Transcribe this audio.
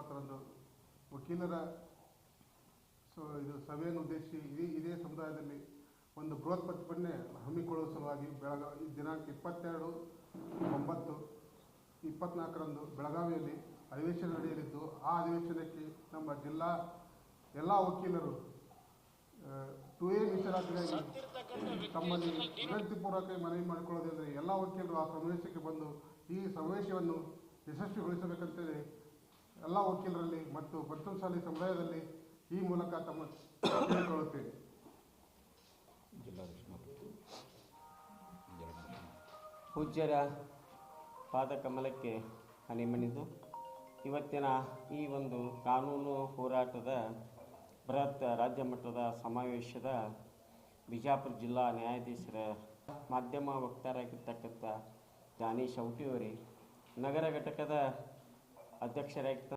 24ರಂದು ವಕೀಲರ ಇದು ಸಭೆಯನ್ನು ಉದ್ದೇಶಿಸಿ ಇದೇ ಸಮುದಾಯದಲ್ಲಿ ಒಂದು ಬೃಹತ್ ಪ್ರತಿಭಟನೆ ಹಮ್ಮಿಕೊಳ್ಳುವ ಸಲುವಾಗಿ ದಿನಾಂಕ 22/9/24ರಂದು ಬೆಳಗಾವಿಯಲ್ಲಿ ಅಧಿವೇಶನ ನಡೆಯಲಿದ್ದು, ಆ ಅಧಿವೇಶನಕ್ಕೆ ನಮ್ಮ ಜಿಲ್ಲಾ ಎಲ್ಲ ವಕೀಲರು 2A ಮೀಸಲಾತಿಗಾಗಿ ತಮ್ಮಲ್ಲಿ ವಿನಂತಿಪೂರ್ವಕ ಮನವಿ ಮಾಡಿಕೊಳ್ಳೋದಂದರೆ ಎಲ್ಲ ವಕೀಲರು ಆ ಸಮಾವೇಶಕ್ಕೆ ಬಂದು ಈ ಸಮಾವೇಶವನ್ನು ಯಶಸ್ವಿಗೊಳಿಸಬೇಕಂತೇಳಿ ಎಲ್ಲ ವಕೀಲರಲ್ಲಿ ಮತ್ತು ಪಂಚಮಸಾಲಿ ಸಮುದಾಯದಲ್ಲಿ ಈ ಮೂಲಕ ತಮ್ಮ ಕೇಳಿಕೊಳ್ಳುತ್ತೇವೆ. ಪೂಜ್ಯರ ಪಾದಕಮಲಕ್ಕೆ ಹನಿಮಣಿದು ಇವತ್ತಿನ ಈ ಒಂದು ಕಾನೂನು ಹೋರಾಟದ ಬೃಹತ್ ರಾಜ್ಯ ಮಟ್ಟದ ಸಮಾವೇಶದ ಬಿಜಾಪುರ ಜಿಲ್ಲಾ ನ್ಯಾಯಾಧೀಶರ ಮಾಧ್ಯಮ ವಕ್ತಾರಾಗಿರ್ತಕ್ಕಂಥ ದಾನೇಶ್ ಔಟಿಯವರೇ, ನಗರ ಘಟಕದ ಅಧ್ಯಕ್ಷರಾಗಿರ್ತ